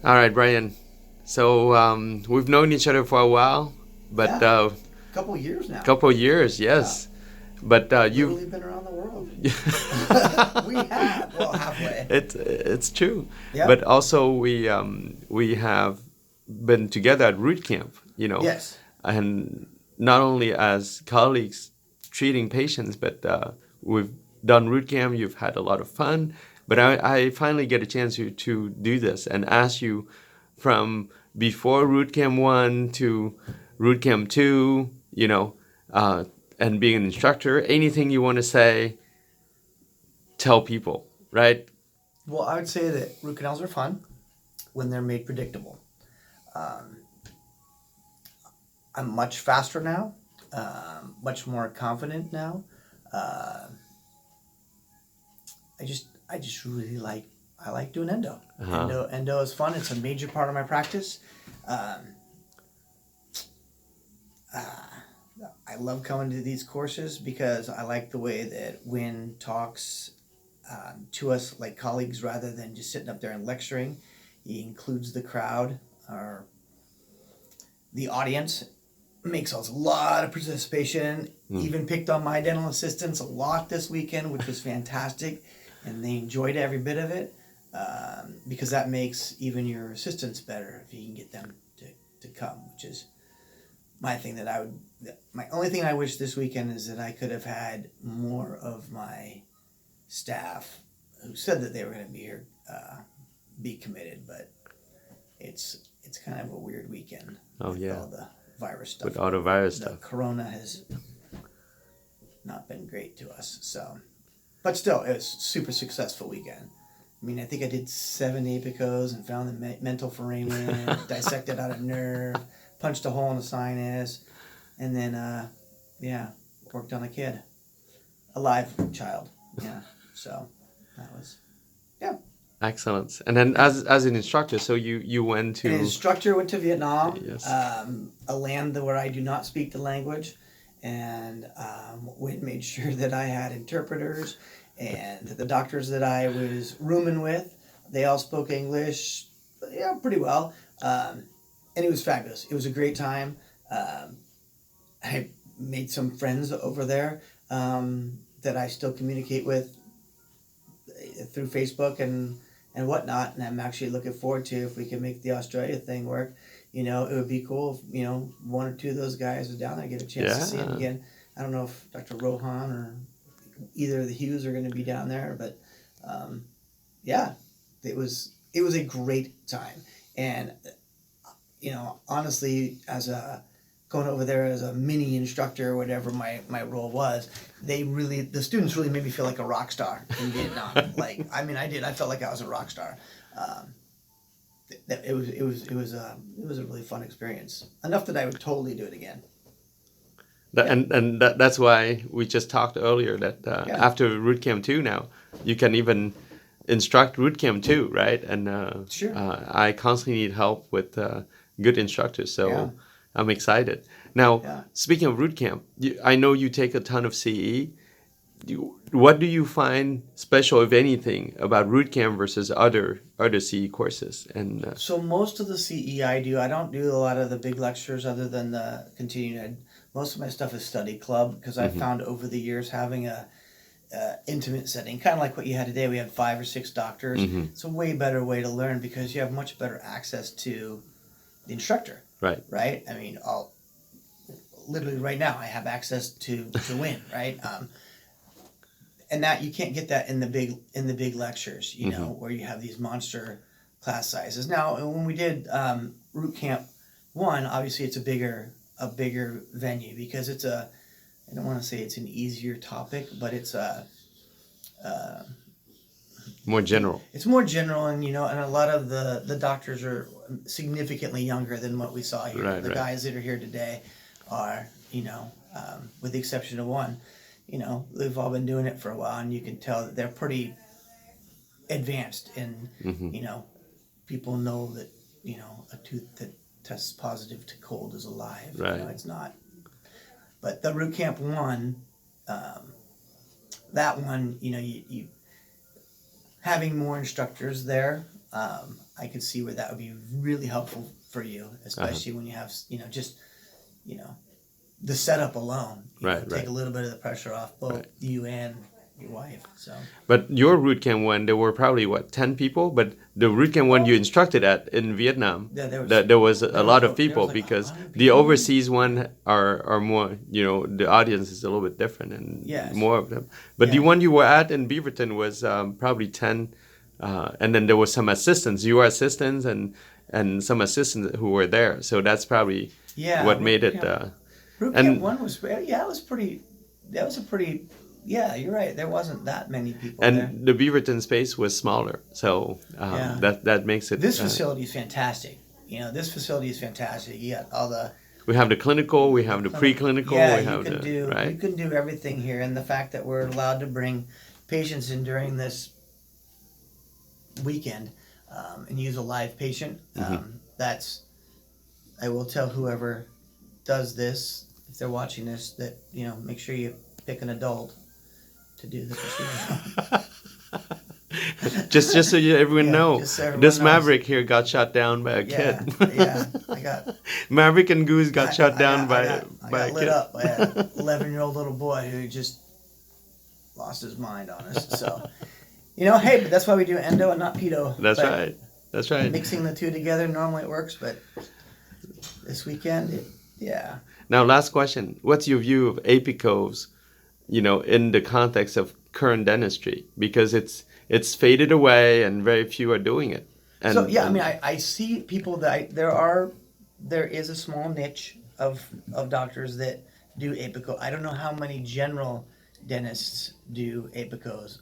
All right, Brian. So we've known each other for a while, but Yeah, a couple of years now. couple years, Yeah, yes. But literally you've been around the world. We have, well, halfway. it's true. But Yep. also we have been together at root camp, Yes. and not only as colleagues treating patients, but we've done root camp. You've had a lot of fun. But I finally get a chance to do this and ask you from before root camp 1 to root camp 2, uh, and being an instructor, anything you want to say, tell people, right? Well, I would say that root canals are fun when they're made predictable. I'm much faster now, much more confident now. Uh, I just really I like doing endo. Uh-huh. Endo is fun. It's a major part of my practice. Um, I love coming to these courses because I like the way that Win talks to us like colleagues rather than just sitting up there and lecturing. He includes the crowd or the audience, makes us a lot of participation. Mm. Even picked on my dental assistants a lot this weekend, which was fantastic, and they enjoyed every bit of it because that makes even your assistants better if you can get them to come, which is my thing that I would. My only thing I wish this weekend is that I could have had more of my staff who said that they were going to be here be committed, but it's kind of a weird weekend Oh with yeah, all the virus stuff. with all the virus The stuff. corona has not been great to us, so but still, it was a super successful weekend. I mean, I think I did 7 apicos and found the mental foramen, dissected out a nerve, punched a hole in the sinus, and then yeah, worked on a kid, a live child. Yeah, so that was yeah. Excellent. And then as an instructor, so you went An to instructor went to Vietnam, yes. a land where I do not speak the language, and went and made sure that I had interpreters, and the doctors that I was rooming with, they all spoke English, yeah, pretty well, and it was fabulous. It was a great time. Um, I made some friends over there that I still communicate with through Facebook and whatnot. And I'm actually looking forward to if we can make the Australia thing work. It would be cool if one or two of those guys are down there, get a chance to see them Yeah. again. I don't know if Dr. Rohan or either of the Hughes are going to be down there, but um, yeah, it was a great time. And honestly, as a going over there as a mini instructor or whatever my role was, the students really made me feel like a rock star in Vietnam. Like, I mean, I felt like I was a rock star. Um, it was a really fun experience. Enough that I would totally do it again. Yeah, That's why we just talked earlier that yeah, after root camp 2 now, you can even instruct root camp 2, right? And sure, I constantly need help with good instructors, yeah, so I'm excited. Now, yeah. speaking of root camp, I know you take a ton of CE. What do you find special, if anything, about root camp versus other CE courses? And So most of the CE I do, I don't do a lot of the big lectures other than the continuing ed. Most of my stuff is study club because I've mhm, found over the years having a intimate setting, kind of like what you had today. We had 5 or 6 doctors. mhm, It's a way better way to learn because you have much better access to the instructor, right, right? I mean, I'll literally right now I have access to Win, right? And that you can't get that in the big lectures, mhm, where you have these monster class sizes. Now, when we did Root Camp 1, obviously it's a bigger venue because I don't want to say it's an easier topic, but uh, more general, it's more general, and a lot of the doctors are significantly younger than what we saw here. right, The right, guys that are here today are, with the exception of one, they've all been doing it for a while, and you can tell that they're pretty advanced, and mhm, you know, people know that a tooth that tests positive to cold is alive. right, It's not. But the Root Camp one, um, that one, you having more instructors there I could see where that would be really helpful for you, especially when you have, just, you know, the setup alone, take a little bit of the pressure off both you and your wife. So, but your root camp one, there were probably 10 people, but the root camp one you instructed at in Vietnam, yeah, there was a lot of people like because 100 the overseas one are more, the audience is a little bit different and more of them. But the one you were at in Beaverton was probably 10, and then there was some assistants, your assistants and some assistants who were there. So that's probably what made it. Root camp one was, it was pretty. That was a pretty. Yeah, you're right. There wasn't that many people and there. the Beaverton space was smaller, so that makes it. This facility is fantastic. This facility is fantastic. You got all the. We have the clinical, we have the preclinical. Yeah, we have you can do everything here, and the fact that we're allowed to bring patients in during this weekend and use a live patient. That's. I will tell whoever does this, if they're watching this, that make sure you pick an adult to do the procedure. just so everyone know, so this knows. Maverick here got shot down by a kid. I got Maverick and Goose got shot down by a lit kid. up by an 11-year-old little boy who just lost his mind on us. So, hey, but that's why we do endo and not pedo. That's right. That's right. Mixing the two together normally it works, but this weekend, Now, last question: what's your view of apicos? In the context of current dentistry, because it's faded away and very few are doing it. And, so I see people that there is a small niche of doctors that do apico. I don't know how many general dentists do apicos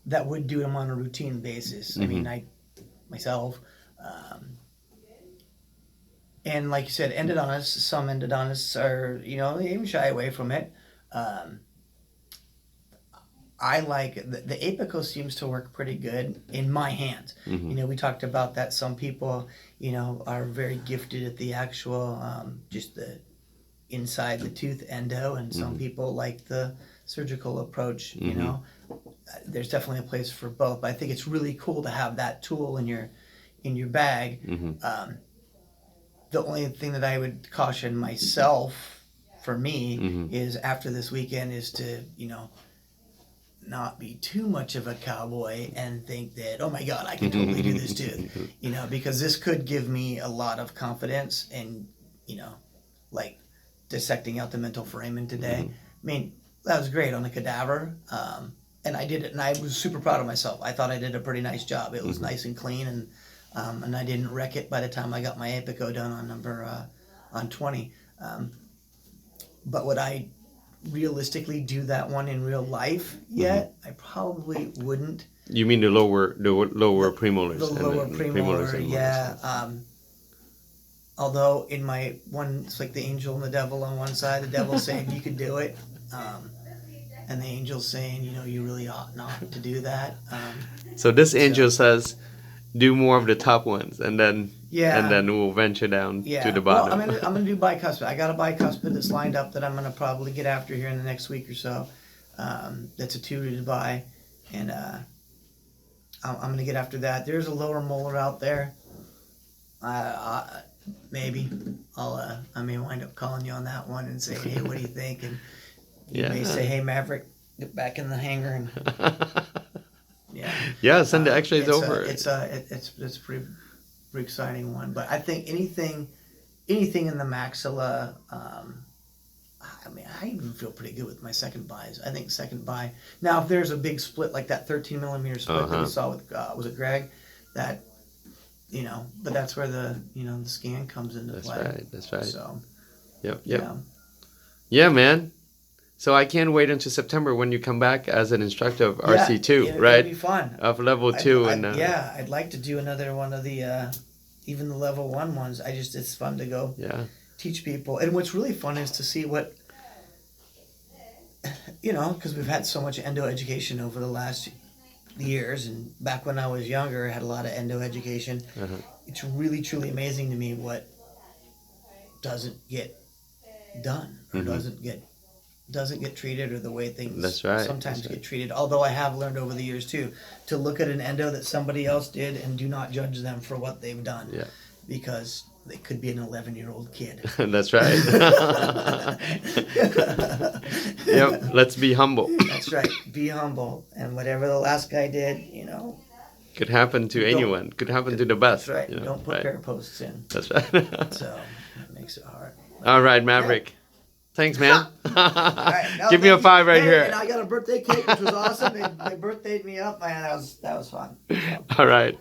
that would do them on a routine basis. I mean, myself. And like you said, endodontists, some endodontists are, they even shy away from it. I like the apico seems to work pretty good in my hands. We talked about that. Some people, are very gifted at the actual, just the inside the tooth endo, and some people like the surgical approach. There's definitely a place for both. But I think it's really cool to have that tool in your bag. The only thing that I would caution myself, for me, is after this weekend is to, not be too much of a cowboy and think that, oh my God, I can totally do this too. Because this could give me a lot of confidence in, like dissecting out the mental foramen today. I mean, that was great on a cadaver. And I did it, and I was super proud of myself. I thought I did a pretty nice job. It was nice and clean, and I didn't wreck it by the time I got my apico done on 20. But would I realistically do that one in real life yet? I probably wouldn't. You mean the lower premolars? The lower premolar, yeah. Although in my one, it's like the angel and the devil on one side. The devil's saying you could do it, and the angel's saying, you really ought not to do that. So this angel says, do more of the top ones, and then we'll venture down to the bottom. Well, I'm gonna do bicuspid. I got a bicuspid that's lined up that I'm gonna probably get after here in the next week or so. That's a 2 to buy, and I'm gonna get after that. There's a lower molar out there. Maybe I may wind up calling you on that one and say, hey, what do you think? And you may say, hey, Maverick, get back in the hangar and. Send the X-rays over. It's a pretty exciting one. But I think anything in the maxilla. I even feel pretty good with my second buys. I think second buy. Now, if there's a big split like that 13 millimeter split that we saw with was it Greg, that but that's where the the scan comes into play. That's right. So, yep. Yeah, man. So I can't wait until September when you come back as an instructor of RC2, right? It'll be fun. Of level 2. I'd like to do another one of the, even the level 1 ones. It's fun to go teach people. And what's really fun is to see what, because we've had so much endo education over the last years. And back when I was younger, I had a lot of endo education. It's really, truly amazing to me what doesn't get done or doesn't get doesn't get treated or the way things That's right. sometimes That's right. get treated. Although I have learned over the years too to look at an endo that somebody else did and do not judge them for what they've done. Yeah. Because they could be an 11-year-old kid. That's right. Yep. Let's be humble. That's right. Be humble. And whatever the last guy did, Could happen to anyone. Could happen to the best. that's right. You know, Don't put right. pair posts in. That's right. So that makes it hard. All right, Maverick. Thanks, man. All right, no, Give me a thank you. 5 right Hey, here. And I got a birthday cake, which was awesome. They birthdayed me up, man. That was fun. So. All right.